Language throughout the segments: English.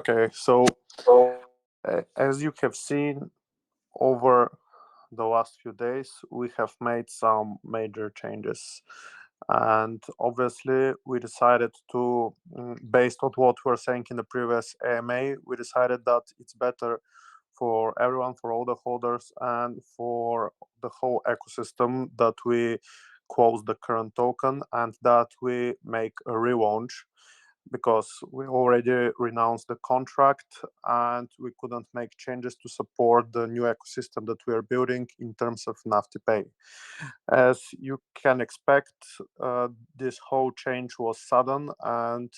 Okay, so as you have seen over the last few days, we have made some major changes. And obviously, we decided to, based on what we were saying in the previous AMA, we decided that it's better for everyone, for all the holders, and for the whole ecosystem that we close the current token and that we make a relaunch because we already renounced the contract and we couldn't make changes to support the new ecosystem that we are building in terms of Nafty Pay. As you can expect, this whole change was sudden, and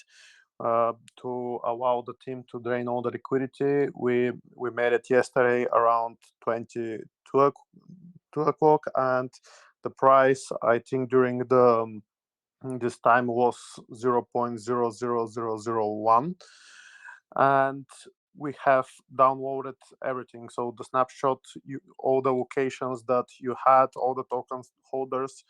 to allow the team to drain all the liquidity, we made it yesterday around 2 o'clock, and the price, I think, during the this time was 0.00001, and we have downloaded everything. So the snapshot, all the locations that you had, all the token holders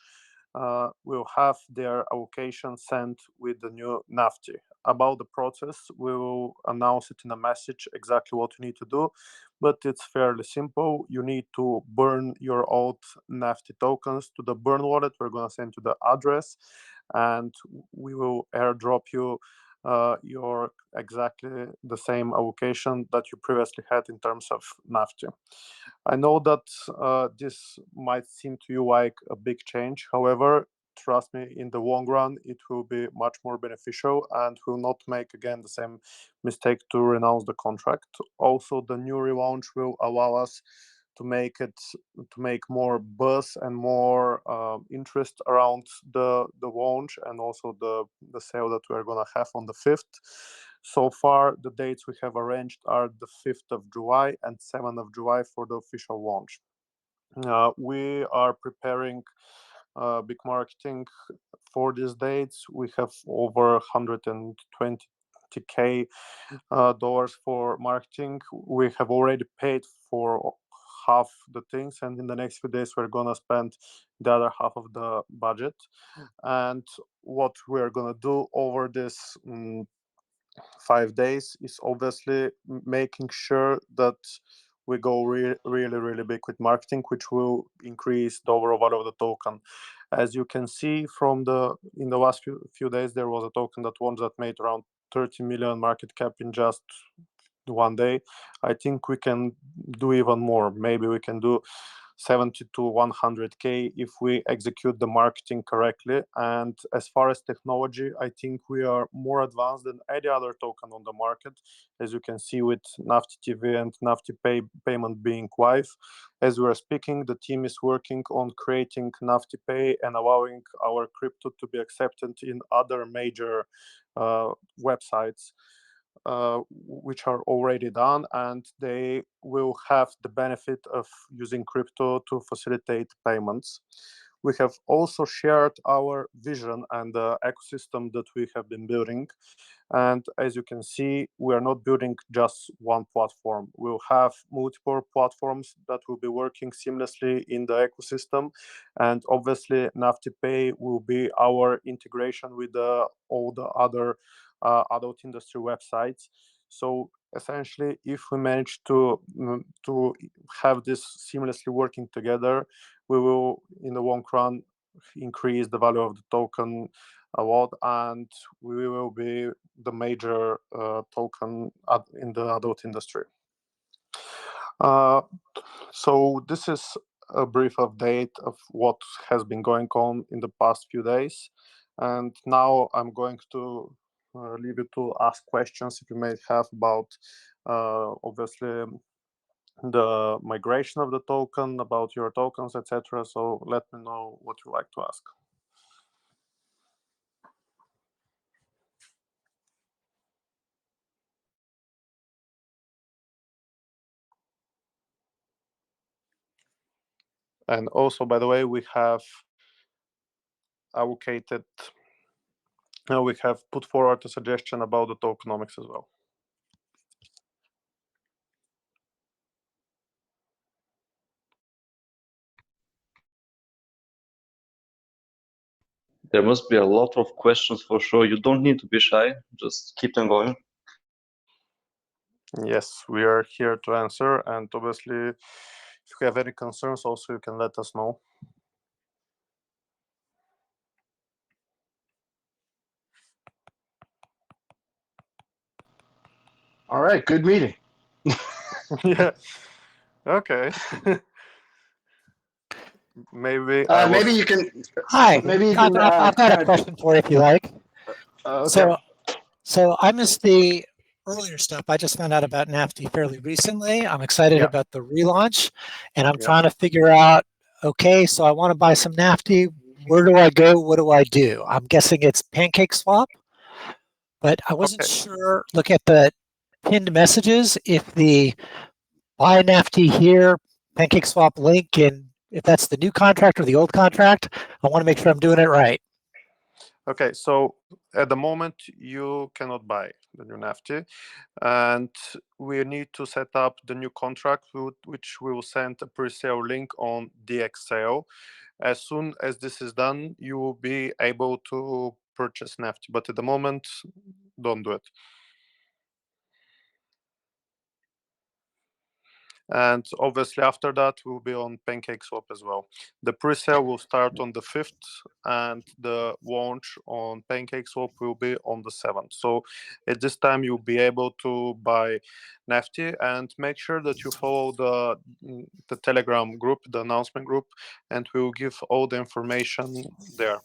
will have their allocation sent with the new Nafty. About the process, we will announce it in a message exactly what you need to do, but it's fairly simple. You need to burn your old Nafty tokens to the burn wallet. We're going to send you the address, and we will airdrop you your exactly the same allocation that you previously had in terms of Nafty. I know that this might seem to you like a big change. However, trust me, in the long run, it will be much more beneficial and will not make again the same mistake to renounce the contract. Also, the new relaunch will allow us to make more buzz and more interest around the launch and also the sale that we are going to have on the 5th. So far, the dates we have arranged are the 5th of July and 7th of July for the official launch. We are preparing big marketing for these dates. We have over 120k dollars for marketing. We have already paid for half the things, and in the next few days we're gonna spend the other half of the budget. And what we're gonna do over this 5 days is obviously making sure that we go really big with marketing, which will increase the overall value of the token. As you can see from in the last few days, there was a token that made around 30 million market cap in just one day. I think we can do even more. Maybe we can do 70 to 100k if we execute the marketing correctly. And as far as technology, I think we are more advanced than any other token on the market, as you can see with Nafty TV and Nafty payment being live. As we are speaking, the team is working on creating Nafty Pay and allowing our crypto to be accepted in other major websites, which are already done, and they will have the benefit of using crypto to facilitate payments. We have also shared our vision and the ecosystem that we have been building. And as you can see, we are not building just one platform. We'll have multiple platforms that will be working seamlessly in the ecosystem. And obviously, Nafty Pay will be our integration with all the other adult industry websites. So essentially, if we manage to have this seamlessly working together, we will, in the long run, increase the value of the token a lot, and we will be the major token in the adult industry. So this is a brief update of what has been going on in the past few days, and now I'm going to leave you to ask questions if you may have about obviously the migration of the token, about your tokens, etc. So let me know what you like to ask. And also, by the way, we have allocated, we have put forward a suggestion about the tokenomics as well. There must be a lot of questions for sure. You don't need to be shy. Just keep them going. Yes, we are here to answer, and obviously, if you have any concerns, also you can let us know. All right, good meeting. Yeah. Okay. Maybe I Maybe was. you can. Hi, Maybe you can I've got a kind of. question for you if you like. Okay. So, so I missed the earlier stuff. I just found out about Nafty fairly recently. I'm excited Yeah. about the relaunch, and I'm Yeah. trying to figure out. Okay, so I want to buy some Nafty. Where do I go? What do I do? I'm guessing it's Pancake Swap, but I wasn't Okay. sure. Look at the pinned messages. If the buy Nafty here, Pancake Swap link, and if that's the new contract or the old contract, I want to make sure I'm doing it right. Okay. So at the moment, you cannot buy the new Nafty, and we need to set up the new contract, which we will send a pre-sale link on DXSale. As soon as this is done, you will be able to purchase Nafty. But at the moment, don't do it. And obviously after that we'll be on pancake swap as well. The pre-sale will start on the 5th, and the launch on pancake swap will be on the 7th. So at this time you'll be able to buy Nafty, and make sure that you follow the Telegram group, the announcement group, and we'll give all the information there.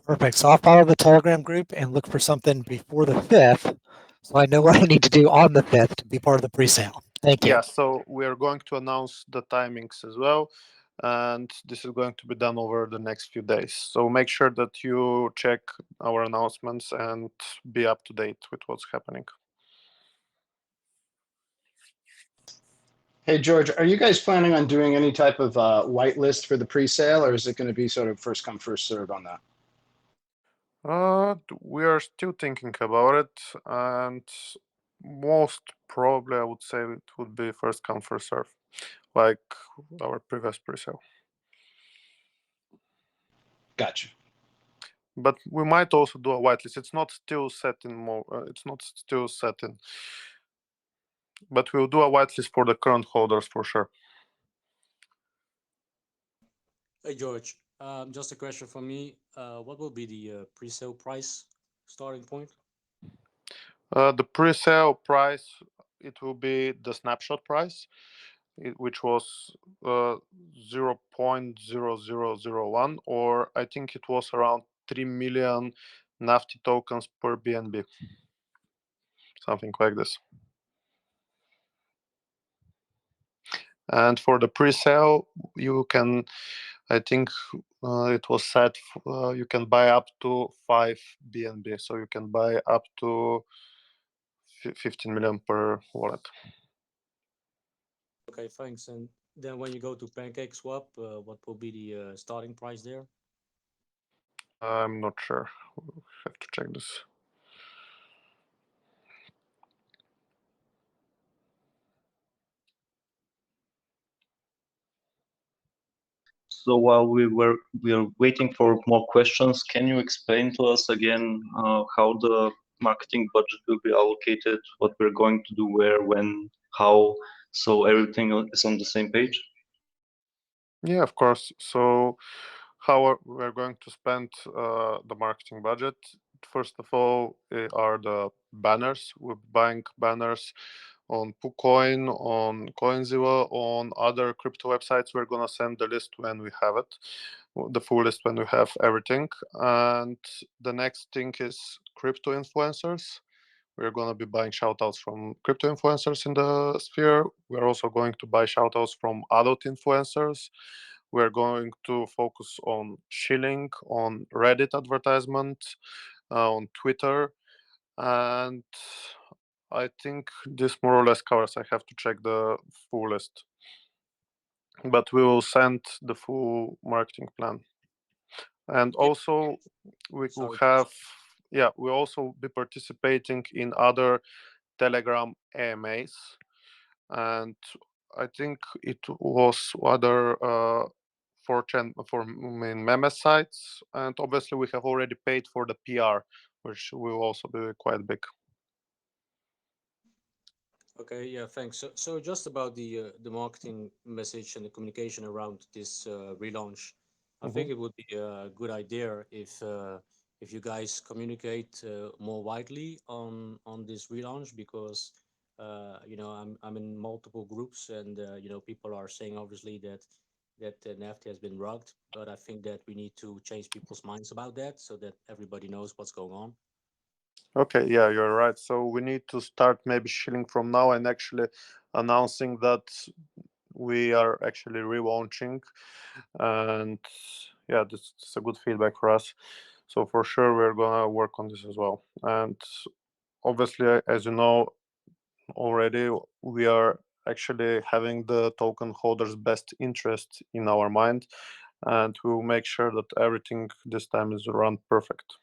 Perfect. So I'll follow the Telegram group and look for something before the 5th so I know what I need to do on the 5th to be part of the pre-sale. Thank you. Yeah, so we are going to announce the timings as well, and this is going to be done over the next few days. So make sure that you check our announcements and be up to date with what's happening. Hey, George, are you guys planning on doing any type of whitelist for the pre-sale, or is it going to be sort of first come, first serve on that? We are still thinking about it, and most probably I would say it would be first come first serve, like our previous pre-sale. Gotcha. But we might also do a whitelist. It's not still set in more. It's not still set in, but we'll do a whitelist for the current holders for sure. Hey George, just a question for me. What will be the pre-sale price starting point? The pre-sale price, it will be the snapshot price, which was 0.0001, or I think it was around 3 million Nafty tokens per BNB, something like this. And for the pre-sale, you can, I think it was set, you can buy up to 5 BNB, so you can buy up to 15 million per wallet. Okay, thanks. And then when you go to Pancake Swap, what will be the starting price there? I'm not sure. We'll have to check this. So while we are waiting for more questions, can you explain to us again how the marketing budget will be allocated, what we're going to do, where, when, how, so everything is on the same page? Yeah, of course. So, how we're going to spend the marketing budget? First of all, are the banners. We're buying banners on PooCoin, on CoinZilla, on other crypto websites. We're gonna send the list when we have it, the full list when we have everything. And the next thing is crypto influencers. We're going to be buying shoutouts from crypto influencers in the sphere. We're also going to buy shoutouts from adult influencers. We're going to focus on shilling, on Reddit advertisement, on Twitter, and I think this more or less covers. I have to check the full list, but we will send the full marketing plan. And Yeah, also, we will sorry. have, yeah, we'll also be participating in other Telegram AMAs, and I think it was other for main meme sites, and obviously we have already paid for the PR, which will also be quite big. Okay, yeah, thanks. So just about the marketing message and the communication around this relaunch, I think it would be a good idea if you guys communicate more widely on this relaunch because I'm in multiple groups and people are saying obviously that Nafty has been rugged, but I think that we need to change people's minds about that so that everybody knows what's going on. Okay, yeah, you're right. So we need to start maybe shilling from now and actually announcing that we are actually relaunching, and yeah, this is a good feedback for us. So for sure, we're gonna work on this as well. And obviously, as you know already, we are actually having the token holders' best interest in our mind, and we will make sure that everything this time is run perfect.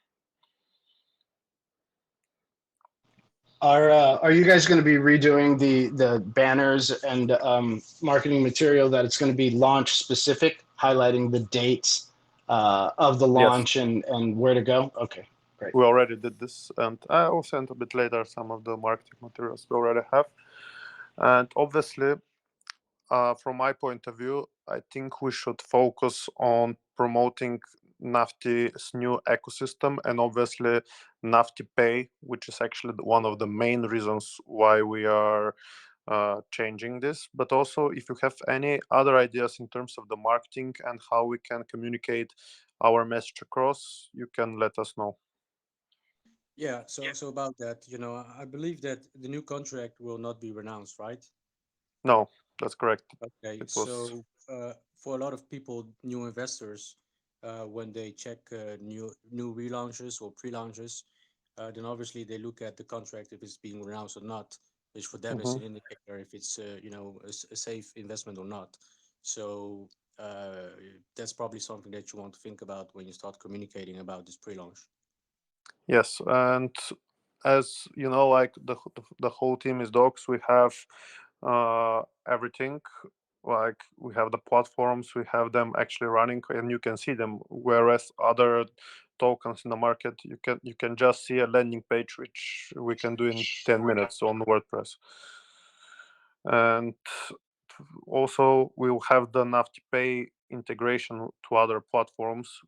Are you guys going to be redoing the banners and marketing material that it's going to be launch specific, highlighting the dates of the Yes, launch and where to go? Okay, great. we already did this, and I will send a bit later some of the marketing materials we already have. And obviously, from my point of view, I think we should focus on promoting Nafty's new ecosystem and obviously Nafty Pay, which is actually one of the main reasons why we are changing this. But also, if you have any other ideas in terms of the marketing and how we can communicate our message across, you can let us know. Yeah, so about that, I believe that the new contract will not be renounced, right? No, that's correct. Okay, It was. so for a lot of people, new investors, when they check new relaunches or pre-launches, then obviously they look at the contract if it's being renounced or not, which for them is Mhm. an indicator if it's a safe investment or not. So that's probably something that you want to think about when you start communicating about this pre-launch. Yes, and as you know, like the whole team is docs. We have everything. Like we have the platforms, we have them actually running, and you can see them. Whereas other tokens in the market, you can just see a landing page, which we can do in 10 minutes on WordPress. And also, we will have the Nafty Pay integration to other platforms,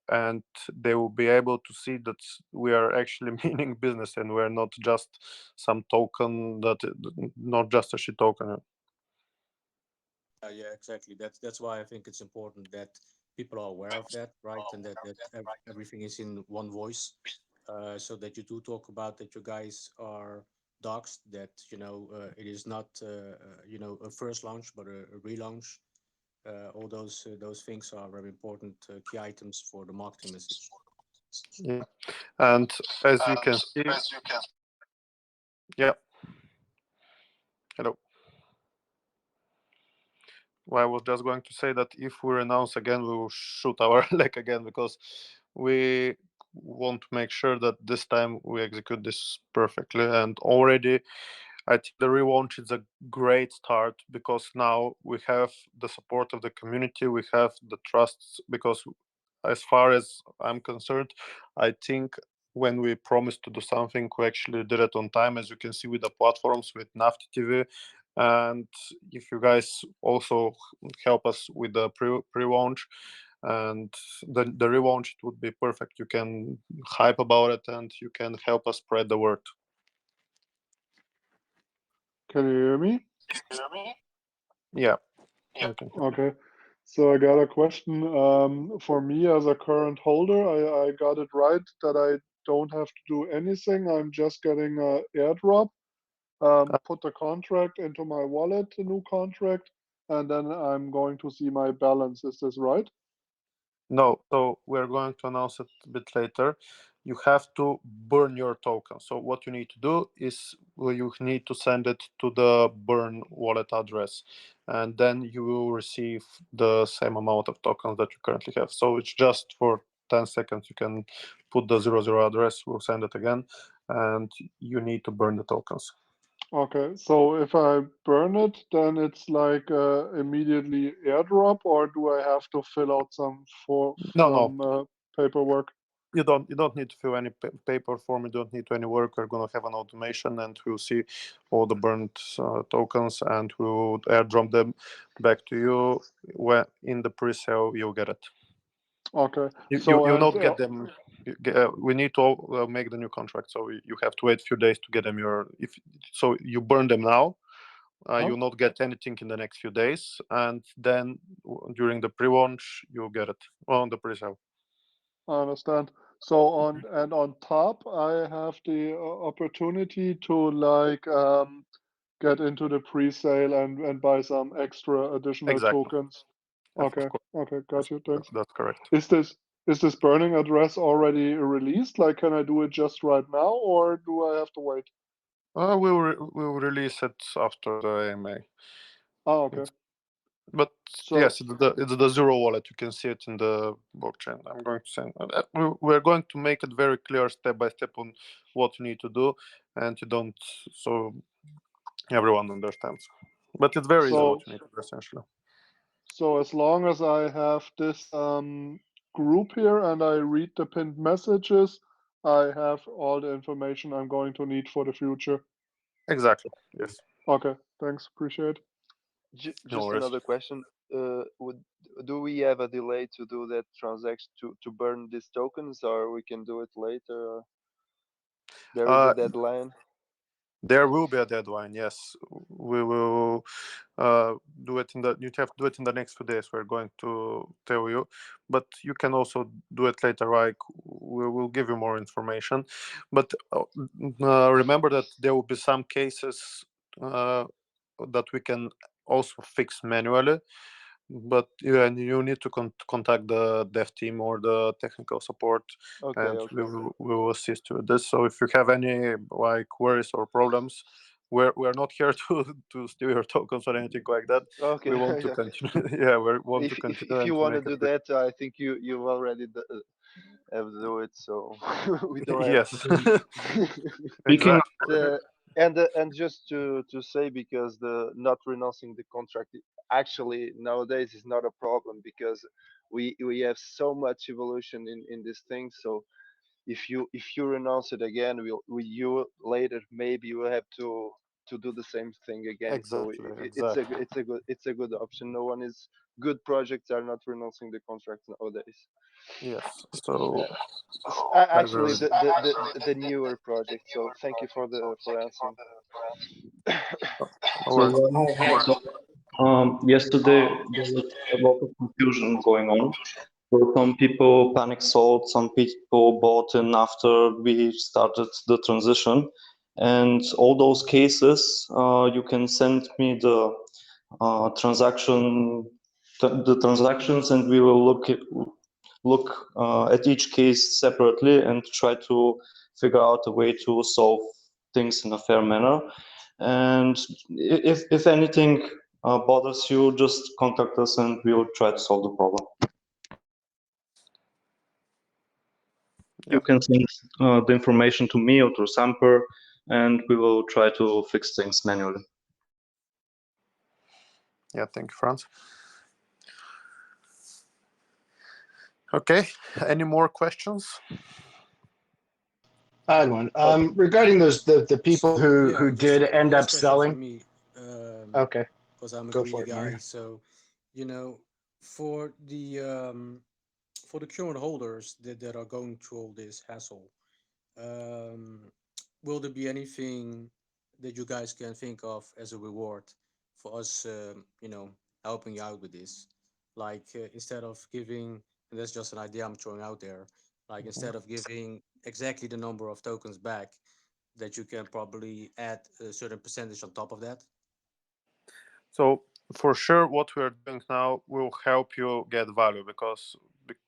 and they will be able to see that we are actually meaning business and we're not just some token that, not just a shit token. Yeah, exactly. That's why I think it's important that people are aware of that, right? And that everything is in one voice, so that you do talk about that you guys are docs, that it is not a first launch but a relaunch. All those things are very important key items for the marketing message. Yeah, and as you can see, yeah. Hello. Well, I was just going to say that if we announce again, we will shoot our leg again because we want to make sure that this time we execute this perfectly. And already, I think the relaunch is a great start because now we have the support of the community, we have the trust. Because, as far as I'm concerned, I think when we promised to do something, we actually did it on time, as you can see with the platforms, with Nafty TV. And if you guys also help us with the pre-launch and the relaunch, it would be perfect. You can hype about it and you can help us spread the word. Can you hear me? Yeah. Okay. Okay. So I got a question. For me as a current holder, I got it right that I don't have to do anything. I'm just getting a airdrop, put the contract into my wallet, the new contract, and then I'm going to see my balance. Is this right? No, so we're going to announce it a bit later. You have to burn your token. So what you need to do is you need to send it to the burn wallet address, and then you will receive the same amount of tokens that you currently have. So it's just for 10 seconds. You can put the 00 address, we'll send it again, and you need to burn the tokens. Okay, so if I burn it, then it's like immediately airdrop, or do I have to fill out some No, no, paperwork? You don't need to fill any paper form. You don't need to any work. We're gonna have an automation, and we'll see all the burnt tokens, and we'll airdrop them back to you when in the pre-sale you'll get it. Okay. You'll not get them. We need to make the new contract, so you have to wait a few days to get them. So you burn them now. You'll not get anything in the next few days, and then during the pre-launch you'll get it on the pre-sale. I understand. So on top, I have the opportunity to get into the pre-sale and buy some extra additional Exactly. tokens. Yes, Okay. Okay. Got you. Thanks. that's correct. Is this burning address already released? Like, can I do it just right now, or do I have to wait? We'll release it after the AMA. Oh, okay. But So yes, it's the zero wallet. You can see it in the blockchain. I'm going to send. We're going to make it very clear, step by step, on what you need to do, and you don't, so everyone understands. But it's very easy what you need to do, essentially. So as long as I have this group here and I read the pinned messages, I have all the information I'm going to need for the future. Exactly. Yes. Okay, thanks. Appreciate. No Just worries. another question. Do we have a delay to do that transaction to burn these tokens, or we can do it later? Or there is a deadline. There will be a deadline. Yes, we will do it in the. You have to do it in the next few days. We're going to tell you, but you can also do it later. Like we will give you more information, but remember that there will be some cases that we can also fix manually. But you need to contact the dev team or the technical support, Okay, and okay. we will assist you with this. So if you have any worries or problems, we're not here to steal your tokens or anything like that. Okay. We want to continue. Yeah, we want to continue If and you to want to make do it good. that, I think you already have to do it, so we don't have. Yes. Speaking Exactly. And just to say, because the not renouncing the contract actually nowadays is not a problem, because we have so much evolution in this thing. So if you renounce it again, you later maybe you will have to do the same thing again. So Exactly. it's a good option. No one is good projects are not renouncing the contract nowadays. Yes. So Actually, the newer project. So thank you for answering. no so, worries. yesterday there was a lot of confusion going on. So some people panic sold, some people bought in after we started the transition, and all those cases, you can send me the the transactions, and we will look at each case separately and try to figure out a way to solve things in a fair manner. And if anything bothers you, just contact us and we'll try to solve the problem. You can send the information to me or to Samper, and we will try to fix things manually. Yeah, thank you, Franz. Okay, any more questions? I had one. Regarding the people who did end up For selling. me, Okay, because I'm a go greedy for it, guy. Mario. So, for the current holders that are going through all this hassle, um, will there be anything that you guys can think of as a reward for us, helping you out with this? Like instead of giving, and that's just an idea I'm throwing out there. Like instead of giving exactly the number of tokens back, that you can probably add a certain percentage on top of that. So for sure, what we are doing now will help you get value, because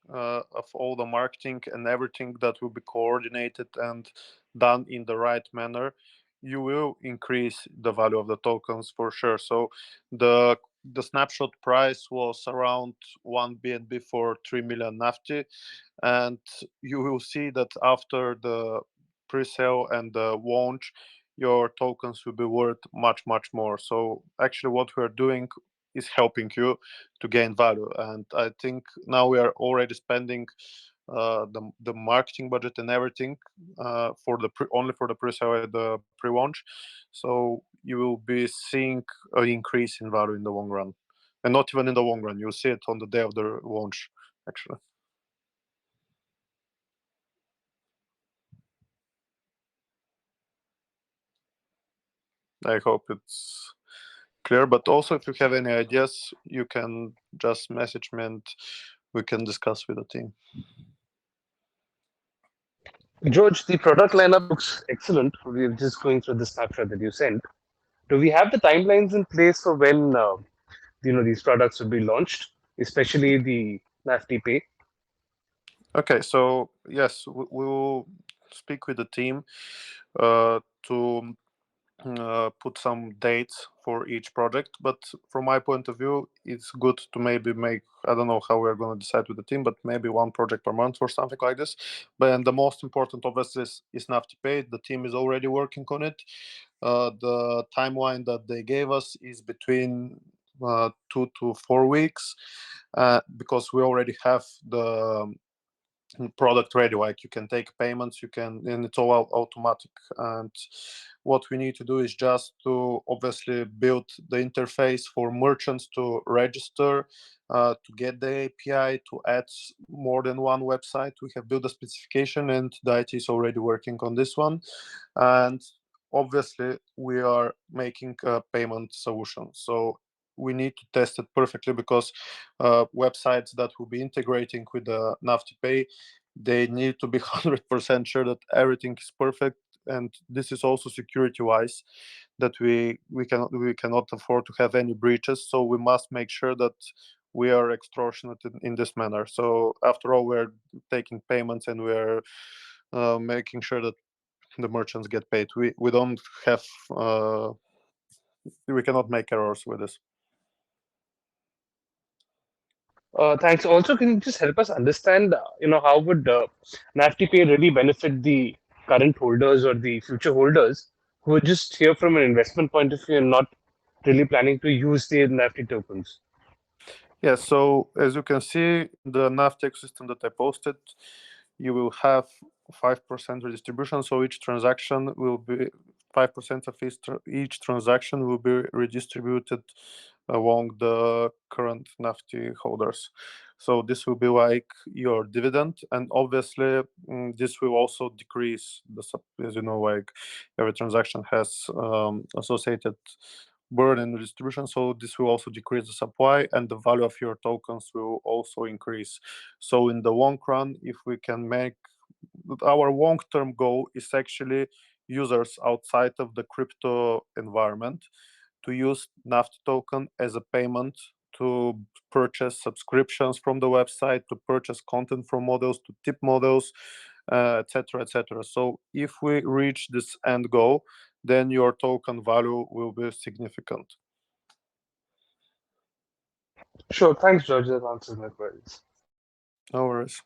of all the marketing and everything that will be coordinated and done in the right manner, you will increase the value of the tokens for sure. So the snapshot price was around 1 BNB for 3 million Nafty, and you will see that after the pre-sale and the launch, your tokens will be worth much more. So actually what we're doing is helping you to gain value, and I think now we are already spending the marketing budget and everything for the only for the pre-sale and the pre-launch. So you will be seeing an increase in value in the long run, and not even in the long run. You'll see it on the day of the launch, actually. I hope it's clear. But also, if you have any ideas, you can just message me and we can discuss with the team. George, the product lineup looks excellent. We're just going through the snapshot that you sent. Do we have the timelines in place for when these products will be launched, especially the Nafty Pay? Okay, so yes, we will speak with the team to put some dates for each project. But from my point of view, it's good to maybe make, I don't know how we're going to decide with the team, but maybe one project per month or something like this. But the most important obviously is Nafty Pay. The team is already working on it. The timeline that they gave us is between 2 to 4 weeks, because we already have the product ready. Like, you can take payments, you can, and it's all automatic. And what we need to do is just to obviously build the interface for merchants to register, to get the API, to add more than one website. We have built a specification and the IT is already working on this one. And obviously we are making a payment solution, so we need to test it perfectly, because websites that will be integrating with the Nafty Pay, they need to be 100% sure that everything is perfect. And this is also security wise, that we cannot afford to have any breaches. So we must make sure that we are extortionate in this manner. So after all, we're taking payments and we're making sure that the merchants get paid. We don't have we cannot make errors with this. Thanks. Also, can you just help us understand, how would Nafty Pay really benefit the current holders or the future holders who are just here from an investment point of view and not really planning to use the Nafty tokens? Yeah, so as you can see, the Nafty ecosystem that I posted, you will have 5% redistribution. So each transaction will be 5% of each transaction will be redistributed along the current Nafty holders. So this will be like your dividend, and obviously this will also decrease the as you know, like every transaction has associated burn and distribution. So this will also decrease the supply, and the value of your tokens will also increase. So in the long run, if we can make, our long-term goal is actually users outside of the crypto environment to use Nafty token as a payment to purchase subscriptions from the website, to purchase content from models, to tip models, etc., etc. So if we reach this end goal, then your token value will be significant. Sure. Thanks, George. That answers my queries. No worries.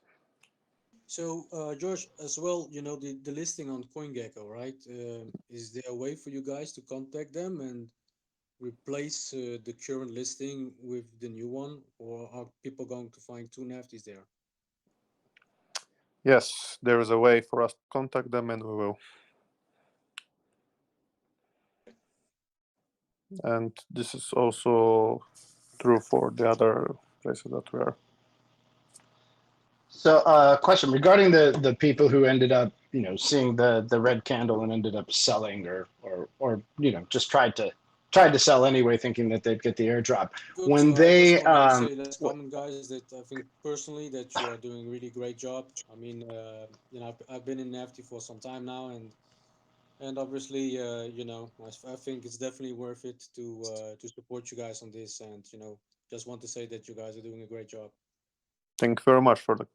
So, George, as well, the listing on CoinGecko, right? Is there a way for you guys to contact them and replace the current listing with the new one, or are people going to find two Nafties there? Yes, there is a way for us to contact them, and we will. And this is also true for the other places that we are. So, question regarding the people who ended up, seeing the red candle and ended up selling, or just tried to sell anyway, thinking that they'd get the airdrop. Good. When So I just they, want to say last comment, guys, that I think personally that you are doing a really great job. I mean, I've been in Nafty for some time now, and obviously, I think it's definitely worth it to support you guys on this, and just want to say that you guys are doing a great job. Thank you very much for the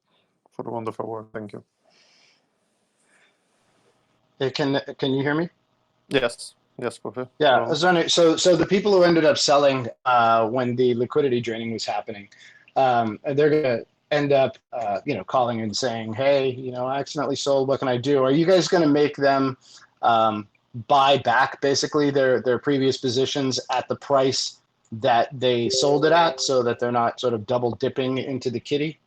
wonderful work. Thank you. can you hear me? Yes, Kofi. Yeah, I was wondering, so the people who ended up selling when the liquidity draining was happening, they're gonna end up, calling and saying, "Hey, I accidentally sold. What can I do?" Are you guys gonna make them buy back basically their previous positions at the price that they sold it at, so that they're not sort of double dipping into the kitty?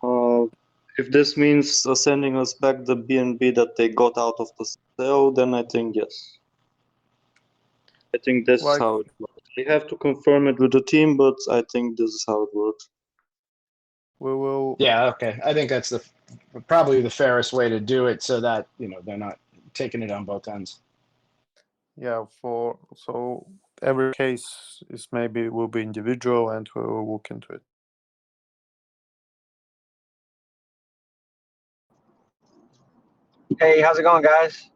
If this means sending us back the BNB that they got out of the sale, then I think yes. I think this is how it works. They have to confirm it with the team, but I think this is how it works. We will. Yeah, okay. I think that's probably the fairest way to do it, so that they're not taking it on both ends. Yeah, so every case is maybe will be individual, and we will look into it. Hey, how's it going, guys?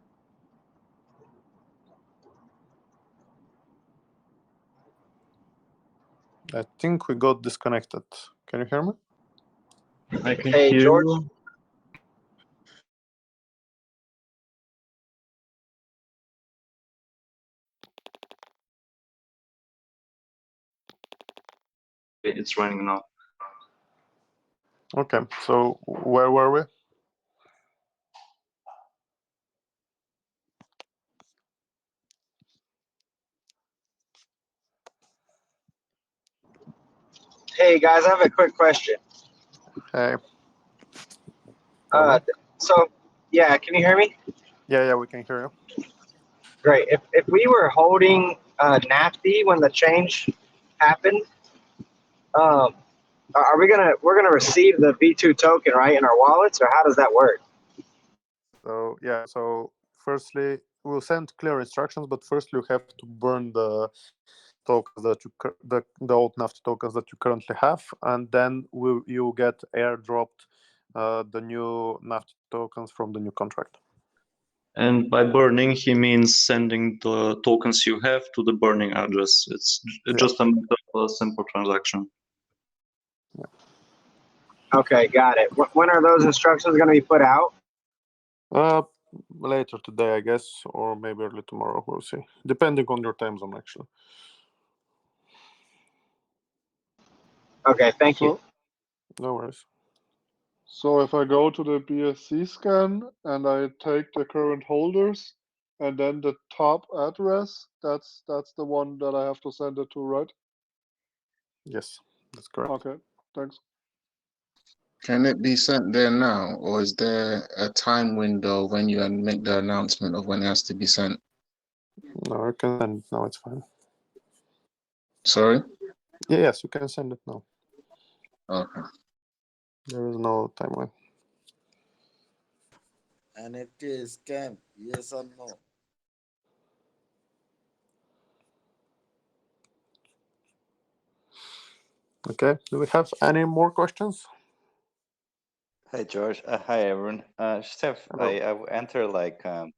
I think we got disconnected. Can you hear me? I can Hey, hear George. you. It's running now. Okay, so where were we? Hey, guys, I have a quick question. Hey. Tell me. So, yeah, can you hear me? Yeah, we can hear you. Great. If we were holding Nafty when the change happened, are we're gonna receive the V2 token, right, in our wallets, or how does that work? So yeah, so firstly we'll send clear instructions, but first you have to burn the tokens that the old Nafty tokens that you currently have, and then you get airdropped the new Nafty tokens from the new contract. And by burning, he means sending the tokens you have to the burning address. It's just a simple transaction. Okay, got it. When are those instructions going to be put out? Later today, I guess, or maybe early tomorrow. We'll see, depending on your time zone, actually. Okay, thank you. No worries. So if I go to the BSC scan and I take the current holders and then the top address, that's the one that I have to send it to, right? Yes, that's correct. Okay, thanks. Can it be sent there now, or is there a time window when you make the announcement of when it has to be sent? No, you can send it now. It's fine. Sorry? Yes, you can send it now. Okay. There is no timeline. NFT is scam, yes or no? Okay. Do we have any more questions? Hi George. Hi everyone. Steph, I entered like 20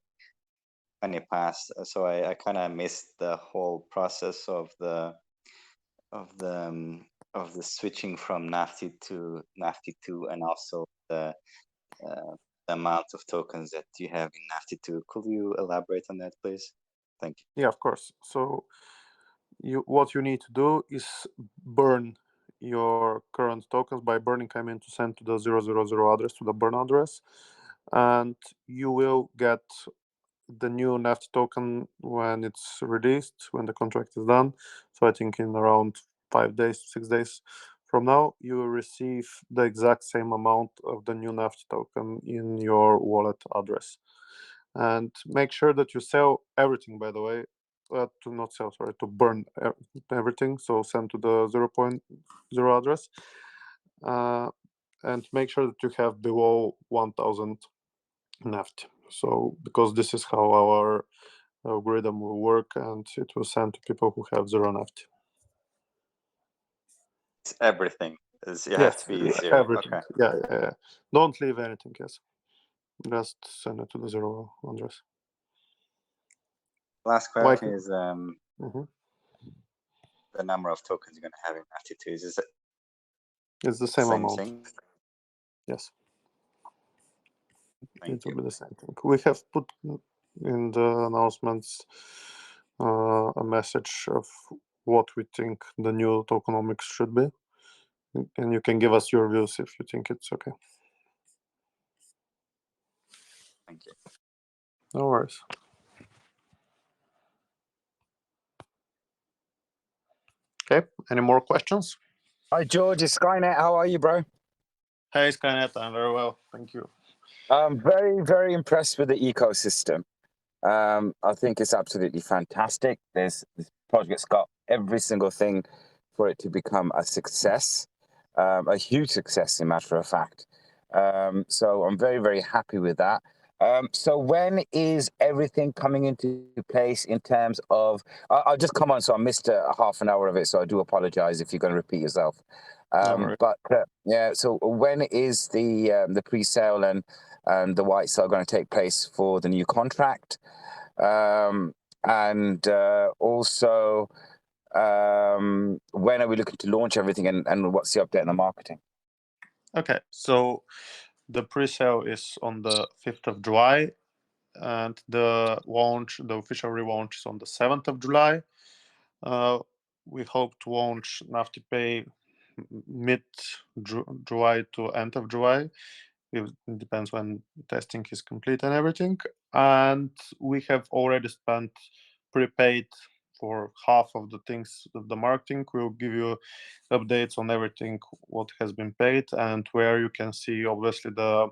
past, so I kind of missed the whole process of the switching from Nafty to Nafty 2, and also the amount of tokens that you have in Nafty 2. Could you elaborate on that, please? Thank you. Yeah, of course. So what you need to do is burn your current tokens. By burning, I mean to send to the 000 address, to the burn address, and you will get the new Nafty token when it's released, when the contract is done. So I think in around 5 days, 6 days from now, you will receive the exact same amount of the new Nafty token in your wallet address. And make sure that you sell everything, by the way. To not sell, sorry, to burn everything. So send to the 0.0 address. And make sure that you have below 1000 Nafty. So because this is how our algorithm will work, and it will send to people who have 0 Nafty. It's everything. You have Yes, to be 0. everything. Okay. Yeah. Don't leave anything. Yes, just send it to the 0 address. Last question is Mhm. the number of tokens you're going to have in Nafty 2. Is it It's the same amount. thing? Yes. Thank It will you. be the same thing. We have put in the announcements a message of what we think the new tokenomics should be, and you can give us your views if you think it's okay. Thank you. No worries. Okay. Any more questions? Hi George, it's Skynet. How are you, bro? Hey, Skynet, I'm very well. Thank you. I'm very, very impressed with the ecosystem. I think it's absolutely fantastic. This project's got every single thing for it to become a success, a huge success, in matter of fact. So I'm very, very happy with that. So when is everything coming into place in terms of? I'll just come on. So I missed a half an hour of it, so I do apologize if you're going to repeat yourself. But yeah, so when is the pre-sale and the white sale going to take place for the new contract? And also, when are we looking to launch everything, and what's the update on the marketing? Okay, so the pre-sale is on the 5th of July, and the official relaunch is on the 7th of July. We hope to launch Nafty Pay mid-July to end of July. It depends when testing is complete and everything. And we have already spent prepaid for half of the things of the marketing. We'll give you updates on everything what has been paid, and where you can see obviously the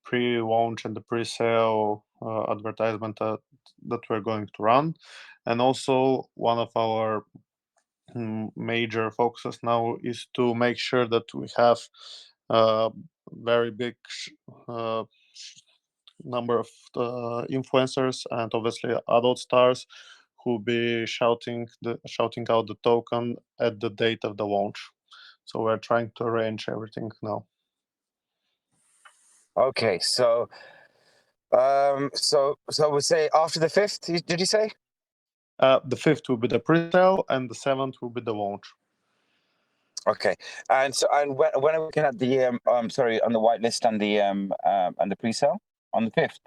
pre-launch and the pre-sale advertisement that we're going to run. And also one of our major focuses now is to make sure that we have a very big number of influencers and obviously adult stars who be shouting out the token at the date of the launch. So we're trying to arrange everything now. Okay, so we say after the 5th. Did you say? The 5th will be the pre-sale, and the 7th will be the launch. Okay, and when are we looking at the on the whitelist and the pre-sale on the 5th?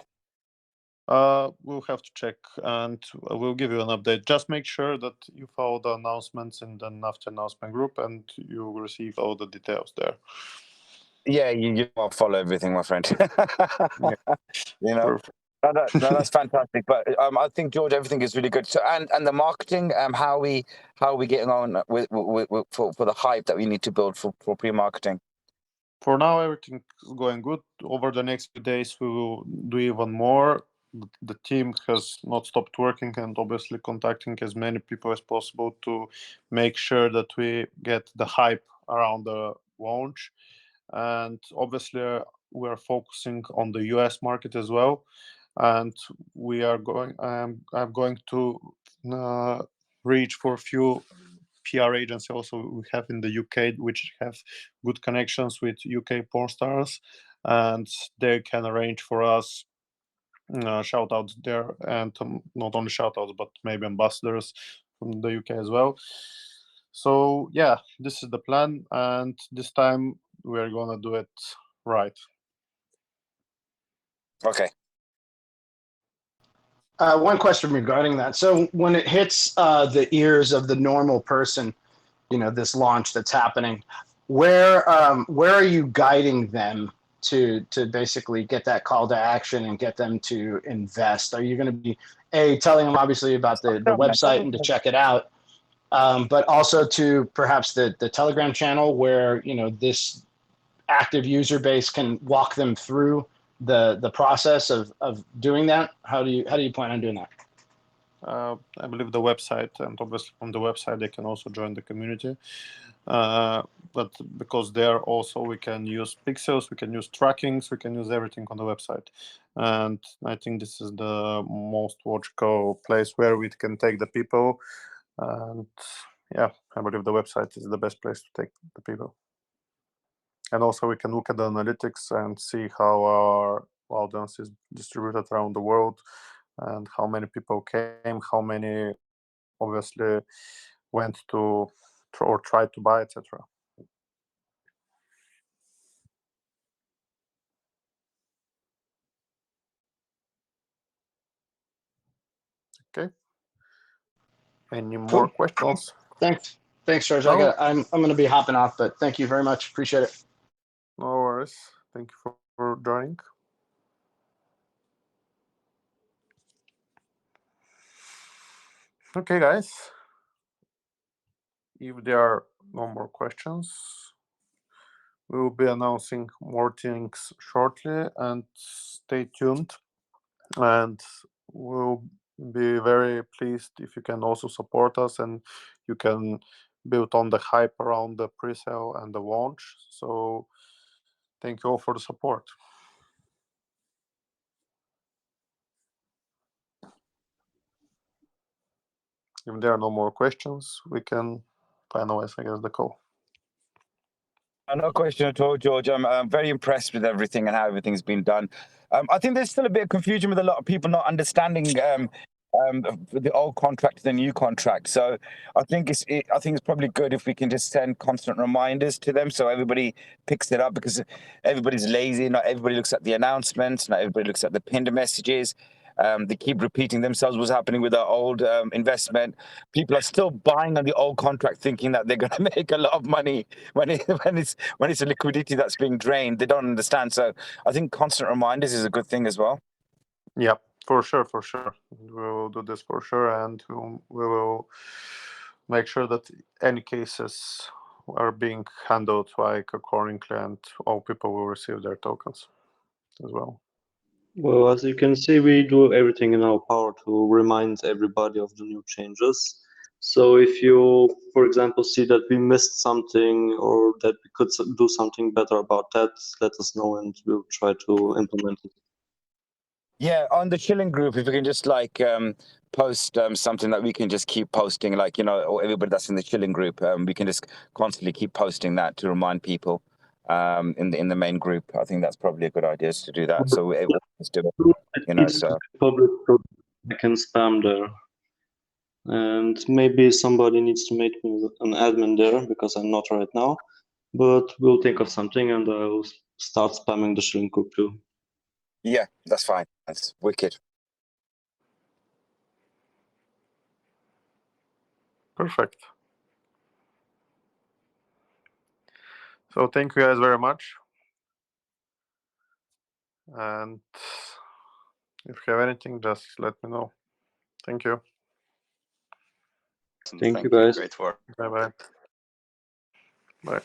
We'll have to check, and we'll give you an update. Just make sure that you follow the announcements in the Nafty announcement group, and you will receive all the details there. Yeah, you won't follow everything, my friend. Yeah. You know. Perfect. No, that's fantastic. But I think, George, everything is really good. So, and the marketing, how are we getting on with for the hype that we need to build for pre-marketing? For now, everything is going good. Over the next few days, we will do even more. The team has not stopped working and obviously contacting as many people as possible to make sure that we get the hype around the launch. And obviously, we're focusing on the US market as well. And we are going. I'm going to reach for a few PR agency also we have in the UK, which have good connections with UK porn stars, and they can arrange for us shout outs there, and not only shout outs but maybe ambassadors from the UK as well. So yeah, this is the plan, and this time we're gonna do it right. Okay. One question regarding that. So when it hits the ears of the normal person, this launch that's happening, where are you guiding them to basically get that call to action and get them to invest? Are you going to be telling them obviously about the website and to check it out, but also to perhaps the Telegram channel where this active user base can walk them through the process of doing that? How do you plan on doing that? I believe the website, and obviously from the website they can also join the community. But because there also we can use pixels, we can use trackings, we can use everything on the website. And I think this is the most logical place where we can take the people. And yeah, I believe the website is the best place to take the people. And also we can look at the analytics and see how our audience is distributed around the world, and how many people came, how many obviously went to or tried to buy, etc. Okay. Any more questions? Well, thanks, George. No. I'm going to be hopping off, but thank you very much. Appreciate it. No worries. Thank you for joining. Okay, guys. If there are no more questions, we will be announcing more things shortly, and stay tuned. And we'll be very pleased if you can also support us and you can build on the hype around the pre-sale and the launch. So thank you all for the support. If there are no more questions, we can finalize, I guess, the call. No question at all, George. I'm very impressed with everything and how everything's been done. I think there's still a bit of confusion with a lot of people not understanding the old contract to the new contract. So I think it's probably good if we can just send constant reminders to them so everybody picks it up, because everybody's lazy. Not everybody looks at the announcements. Not everybody looks at the pinned messages. They keep repeating themselves what's happening with our old investment. People are still buying on the old contract thinking that they're going to make a lot of money when it's a liquidity that's being drained. They don't understand. So I think constant reminders is a good thing as well. Yeah, for sure. We will do this for sure, and we will make sure that any cases are being handled like accordingly, and all people will receive their tokens as well. Well, as you can see, we do everything in our power to remind everybody of the new changes. So if you, for example, see that we missed something or that we could do something better about that, let us know and we'll try to implement it. Yeah, on the chilling group, if we can just post something that we can just keep posting, like, or everybody that's in the chilling group, we can just constantly keep posting that to remind people in the main group. I think that's probably a good idea is to do that. So everyone just do it. It needs to be public so I can spam there. And maybe somebody needs to make me an admin there because I'm not right now. But we'll think of something and I'll start spamming the chilling group too. Yeah, that's fine. That's wicked. Perfect. So thank you guys very much. And if you have anything, just let me know. Thank you. Thank you, guys. Great work. Bye-bye. Bye.